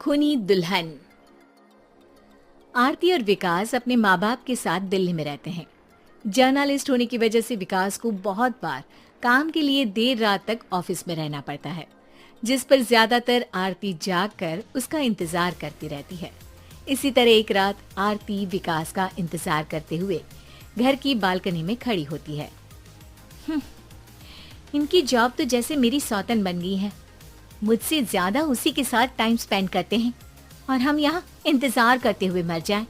खूनी दुल्हन। आरती और विकास अपने माँ बाप के साथ दिल्ली में रहते हैं। जर्नलिस्ट होने की वजह से विकास को बहुत बार काम के लिए देर रात तक ऑफिस में रहना पड़ता है, जिस पर ज्यादातर आरती जाग कर उसका इंतजार करती रहती है। इसी तरह एक रात आरती विकास का इंतजार करते हुए घर की बालकनी में खड़ी होती है। इनकी जॉब तो जैसे मेरी सौतन बन गई है। मुझसे ज्यादा उसी के साथ टाइम स्पेंड करते हैं और हम यहाँ इंतजार करते हुए मर जाएं।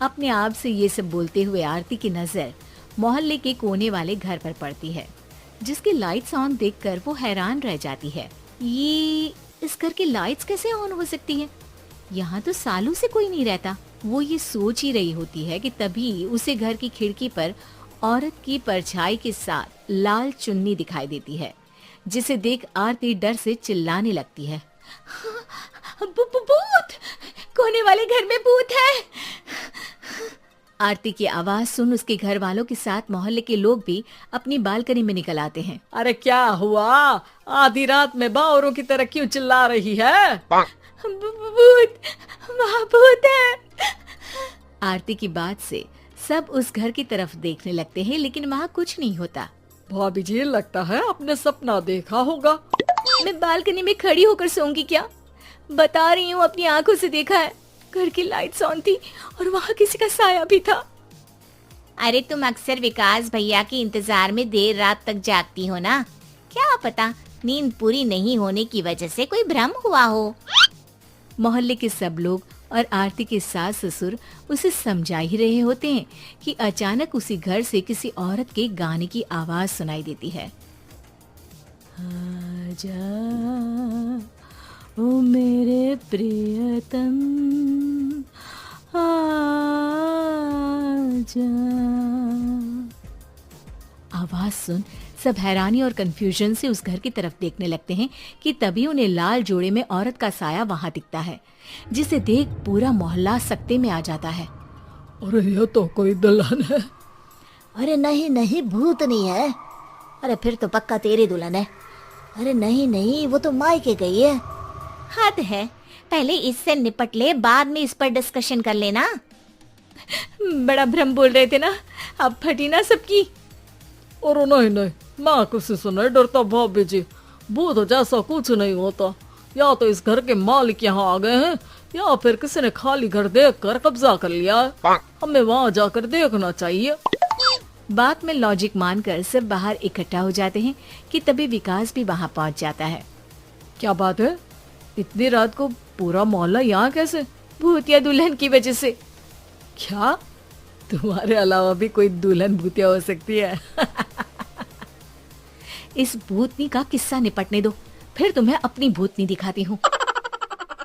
अपने आप से ये सब बोलते हुए आरती की नजर मोहल्ले के कोने वाले घर पर पड़ती है, जिसकी लाइट्स ऑन देखकर वो हैरान रह जाती है। ये इस घर की लाइट्स कैसे ऑन हो सकती है? यहाँ तो सालों से कोई नहीं रहता। वो ये सोच ही रही होती है कि तभी उसे घर की खिड़की पर औरत की परछाई के साथ लाल चुन्नी दिखाई देती है, जिसे देख आरती डर से चिल्लाने लगती है। भूत! कोने वाले घर में भूत है! आरती की आवाज सुन उसके घर वालों के साथ मोहल्ले के लोग भी अपनी बालकनी में निकल आते हैं। अरे क्या हुआ? आधी रात में बावरों की तरह क्यों चिल्ला रही है? भूत! वहाँ भूत है! आरती की बात से सब उस घर की तरफ देखने लगते हैं, लेकिन वहाँ कुछ नहीं होता। भाभी जी, लगता है आपने सपना देखा होगा। मैं बालकनी में खड़ी होकर सोऊंगी क्या? बता रही हूँ, अपनी आंखों से देखा है। घर की लाइट्स ऑन थी और वहाँ किसी का साया भी था। अरे तुम अक्सर विकास भैया के इंतजार में देर रात तक जागती हो ना? क्या पता नींद पूरी नहीं होने की वजह से कोई भ्रम हुआ हो। मोहल्ले के सब लोग और आरती के सास ससुर उसे समझा ही रहे होते हैं कि अचानक उसी घर से किसी औरत के गाने की आवाज सुनाई देती है। आजा ओ मेरे प्रियतम आजा। आवाज सुन सब हैरानी और कंफ्यूजन से उस घर की तरफ देखने लगते हैं कि तभी उन्हें लाल जोड़े में औरत का साया वहां दिखता है, जिसे देख पूरा मोहल्ला सकते में आ जाता है। अरे ये तो कोई दुल्हन है। अरे नहीं नहीं, भूत नहीं है। अरे फिर तो पक्का तेरी दुल्हन है। अरे नहीं नहीं, वो तो मायके गई है। हद है, पहले इससे निपट ले, बाद में इस पर डिस्कशन कर लेना। बड़ा भ्रम बोल रहे थे ना, अब फटी ना सबकी। और नहीं नहीं, मैं किसी से नहीं डरता भाभी जी। भूत जैसा कुछ नहीं होता। या तो इस घर के मालिक यहाँ आ गए हैं, या फिर किसी ने खाली घर देख कर कब्जा कर लिया है। हमें वहाँ जाकर देखना चाहिए। बात में लॉजिक मानकर सब बाहर इकट्ठा हो जाते हैं कि तभी विकास भी वहाँ पहुँच जाता है। क्या बात है? इतनी रात को पूरा मोहल्ला यहाँ कैसे? भूतिया दुल्हन की वजह से। क्या तुम्हारे अलावा भी कोई दुल्हन भूतिया हो सकती है? इस भूतनी का किस्सा निपटने दो, फिर तुम्हें अपनी भूतनी दिखाती हूँ।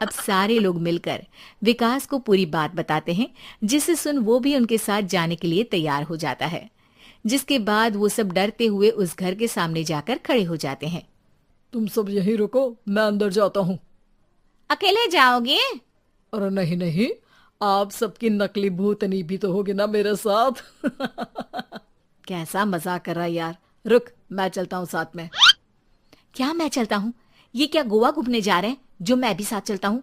अब सारे लोग मिलकर विकास को पूरी बात बताते हैं, जिसे सुन वो भी उनके साथ जाने के लिए तैयार हो जाता है। जिसके बाद वो सब डरते हुए उस घर के सामने जाकर खड़े हो जाते हैं। तुम सब यहीं रुको, मैं अंदर जाता हूँ। अकेले जाओगे? अरे नहीं नहीं, आप सबकी नकली भूतनी भी तो होगी ना मेरे साथ। कैसा मजाक कर रहा है यार। रुक, मैं चलता हूँ साथ में। क्या मैं चलता हूँ? ये क्या गोवा घूमने जा रहे हैं जो मैं भी साथ चलता हूँ?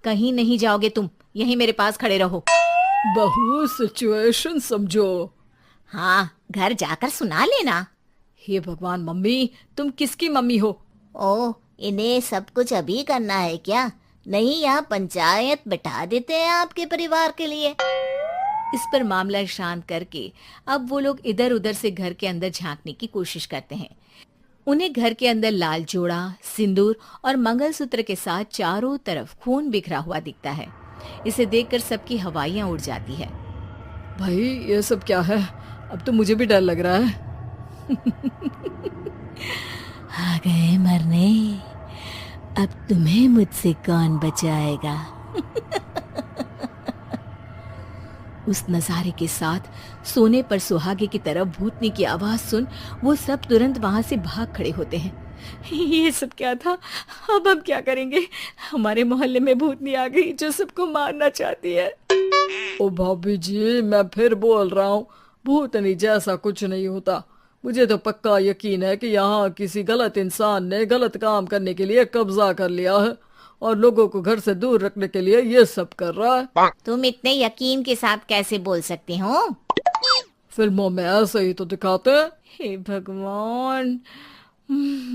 कहीं नहीं जाओगे तुम, यहीं मेरे पास खड़े रहो। बहू, सिचुएशन समझो। हाँ, घर जाकर सुना लेना। हे भगवान, मम्मी तुम किसकी मम्मी हो? ओ, इन्हें सब कुछ अभी करना है क्या? नहीं, यहाँ पंचायत बिठा देते हैं आपके परिवार के लिए। इस पर मामला शांत करके अब वो लोग इधर उधर से घर के अंदर झांकने की कोशिश करते हैं। उन्हें घर के अंदर लाल जोड़ा, सिंदूर और मंगलसूत्र के साथ चारों तरफ खून बिखरा हुआ दिखता है। इसे देखकर सबकी हवाइयां उड़ जाती है। भाई ये सब क्या है? अब तो मुझे भी डर लग रहा है। आ गए मरने, अब तुम्हें मुझसे कौन बचाएगा? उस नजारे के साथ सोने पर सुहागे की तरफ भूतनी की आवाज सुन वो सब तुरंत वहां से भाग खड़े होते हैं। ये सब क्या था? अब हम क्या करेंगे? हमारे मोहल्ले में भूतनी आ गई जो सबको मारना चाहती है। ओ भाभी जी, मैं फिर बोल रहा हूँ, भूतनी जैसा कुछ नहीं होता। मुझे तो पक्का यकीन है कि यहाँ किसी गलत इंसान ने गलत काम करने के लिए कब्जा कर लिया है और लोगों को घर से दूर रखने के लिए ये सब कर रहा है। तुम इतने यकीन के साथ कैसे बोल सकते हो? फिल्मों में ऐसे ही तो दिखाते हैं। हे भगवान,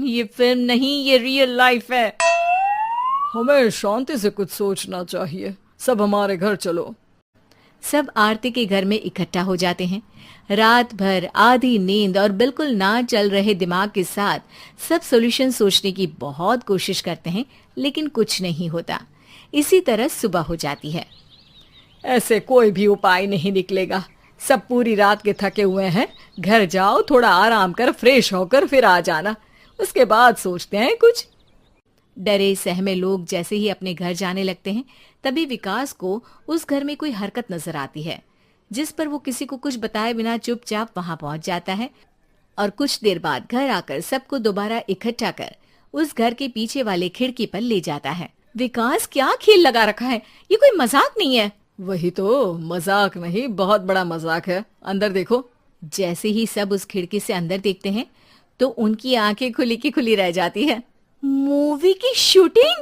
ये फिल्म नहीं, ये रियल लाइफ है। हमें शांति से कुछ सोचना चाहिए। सब हमारे घर चलो। सब आरती के घर में इकट्ठा हो जाते हैं। रात भर आधी नींद और बिल्कुल ना चल रहे दिमाग के साथ सब सॉल्यूशन सोचने की बहुत कोशिश करते हैं, लेकिन कुछ नहीं होता। इसी तरह सुबह हो जाती है। ऐसे कोई भी उपाय नहीं निकलेगा। सब पूरी रात के थके हुए हैं। घर जाओ, थोड़ा आराम कर, फ्रेश होकर फिर आ जाना, उसके बाद सोचते हैं कुछ। डरे सहमे लोग जैसे ही अपने घर जाने लगते हैं, तभी विकास को उस घर में कोई हरकत नजर आती है, जिस पर वो किसी को कुछ बताए बिना चुपचाप वहां पहुंच जाता है और कुछ देर बाद घर आकर सबको दोबारा इकट्ठा कर उस घर के पीछे वाले खिड़की पर ले जाता है। विकास, क्या खेल लगा रखा है? ये कोई मजाक नहीं है। वही तो, मजाक नहीं, बहुत बड़ा मजाक है। अंदर देखो। जैसे ही सब उस खिड़की से अंदर देखते हैं तो उनकी आंखें खुली की खुली रह जाती है। मूवी की शूटिंग?